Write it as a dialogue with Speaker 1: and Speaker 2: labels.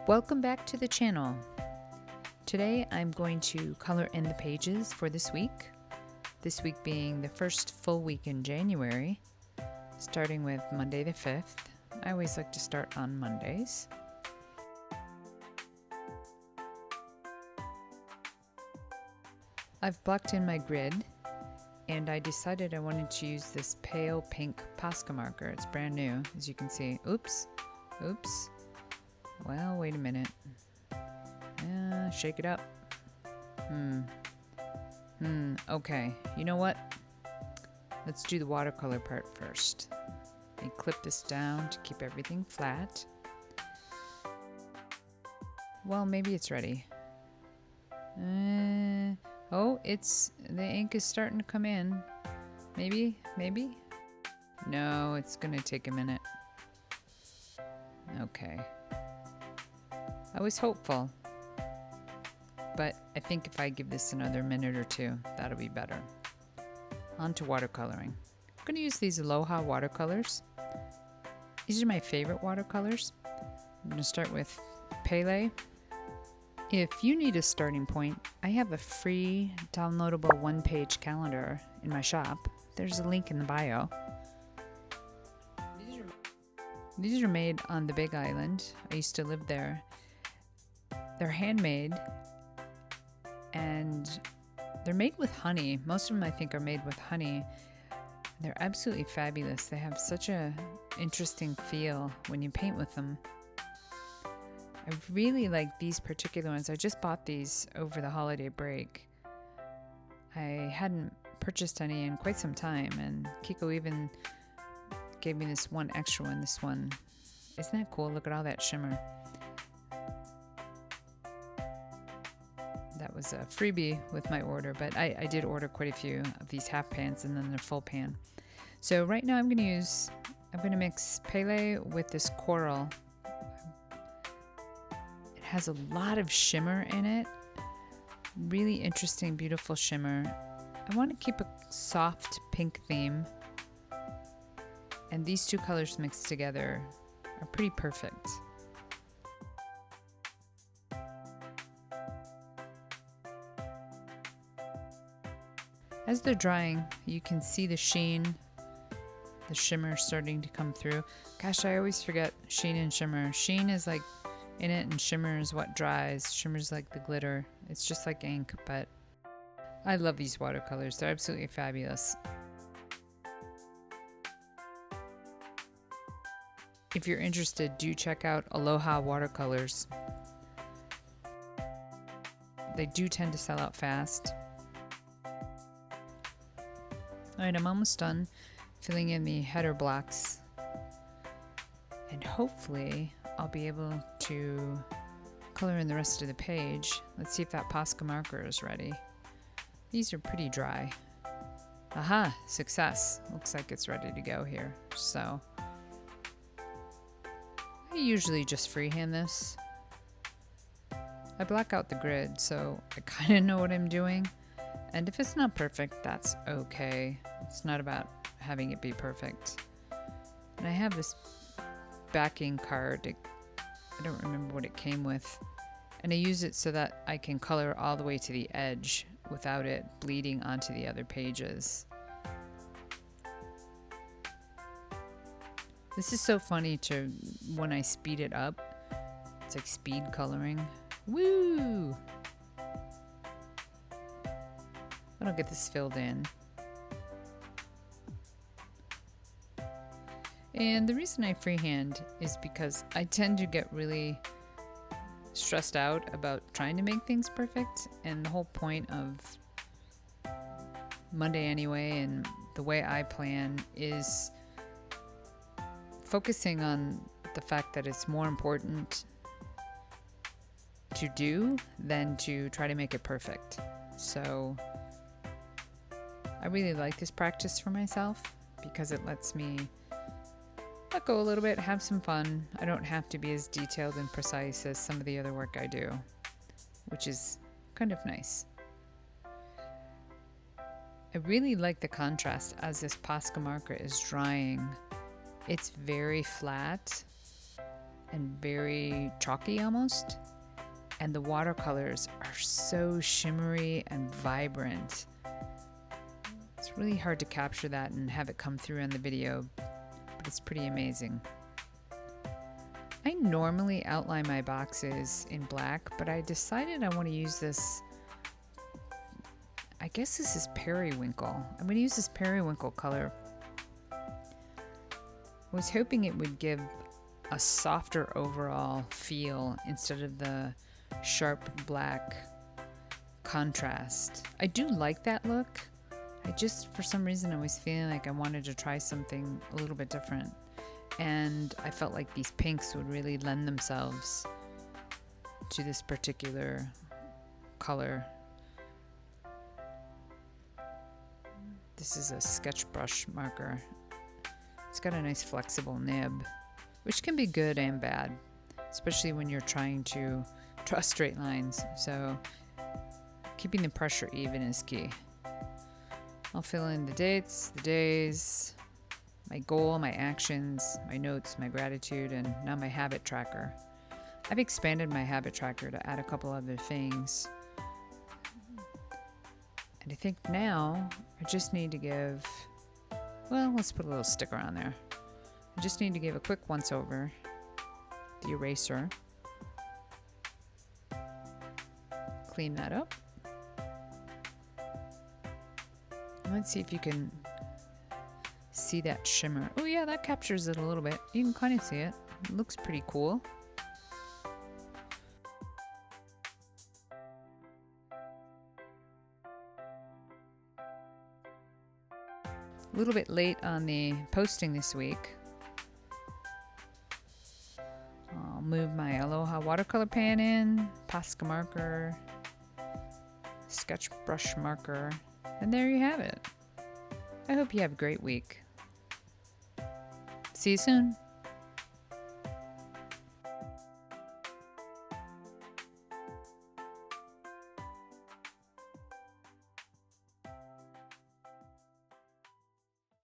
Speaker 1: Welcome back to the channel. Today I'm going to color in the pages for this week being the first full week in January, starting with Monday the 5th. I always like to start on Mondays. I've blocked in my grid and I decided I wanted to use this pale pink Posca marker. It's brand new, as you can see. Oops. Well, wait a minute. Shake it up. Okay, you know what? Let's do the watercolor part first. I clip this down to keep everything flat. Well, maybe it's ready. Oh, the ink is starting to come in. Maybe? No, it's gonna take a minute. Okay. I was hopeful, but I think if I give this another minute or two, that'll be better. On to watercoloring. I'm gonna use these Aloha Watercolors. These are my favorite watercolors. I'm gonna start with Pele. If you need a starting point, I have a free downloadable one-page calendar in my shop. There's a link in the bio. These are made on the Big Island. I used to live there. They're handmade and they're made with honey. Most of them I think are made with honey. They're absolutely fabulous. They have such a interesting feel when you paint with them. I really like these particular ones. I just bought these over the holiday break. I hadn't purchased any in quite some time, and Kiko even gave me this one extra one. This one, isn't that cool? Look at all that shimmer. That was a freebie with my order, but I did order quite a few of these half pans and then the full pan. So right now I'm gonna mix Pele with this coral. It has a lot of shimmer in it. Really interesting, beautiful shimmer. I want to keep a soft pink theme. And these two colors mixed together are pretty perfect. As they're drying, you can see the sheen, the shimmer starting to come through. Gosh, I always forget sheen and shimmer. Sheen is like in it and shimmer is what dries. Shimmer's like the glitter. It's just like ink, but I love these watercolors. They're absolutely fabulous. If you're interested, do check out Aloha Watercolors. They do tend to sell out fast. Alright, I'm almost done filling in the header blocks. And hopefully I'll be able to color in the rest of the page. Let's see if that Posca marker is ready. These are pretty dry. Aha, success. Looks like it's ready to go here. So I usually just freehand this. I black out the grid, so I kind of know what I'm doing. And if it's not perfect, that's okay. It's not about having it be perfect. And I have this backing card. I don't remember what it came with. And I use it so that I can color all the way to the edge without it bleeding onto the other pages. This is so funny when I speed it up. It's like speed coloring. Woo! I'll get this filled in. And the reason I freehand is because I tend to get really stressed out about trying to make things perfect, and the whole point of Monday anyway and the way I plan is focusing on the fact that it's more important to do than to try to make it perfect. So I really like this practice for myself because it lets me let go a little bit, have some fun. I don't have to be as detailed and precise as some of the other work I do, which is kind of nice. I really like the contrast as this Posca marker is drying. It's very flat and very chalky almost. And the watercolors are so shimmery and vibrant. It's really hard to capture that and have it come through on the video, but it's pretty amazing. I normally outline my boxes in black, but I decided I want to use this. I guess this is periwinkle. I'm going to use this periwinkle color. I was hoping it would give a softer overall feel instead of the sharp black contrast. I do like that look. I just, for some reason, I was feeling like I wanted to try something a little bit different. And I felt like these pinks would really lend themselves to this particular color. This is a sketch brush marker. It's got a nice flexible nib, which can be good and bad, especially when you're trying to draw straight lines. So keeping the pressure even is key. I'll fill in the dates, the days, my goal, my actions, my notes, my gratitude, and now my habit tracker. I've expanded my habit tracker to add a couple other things. And I think now I just need to give, well, let's put a little sticker on there. I just need to give a quick once over the eraser. Clean that up. Let's see if you can see that shimmer. Oh yeah, that captures it a little bit. You can kind of see it. It looks pretty cool. A little bit late on the posting this week. I'll move my Aloha watercolor pan in, Posca marker, sketch brush marker, and there you have it. I hope you have a great week. See you soon.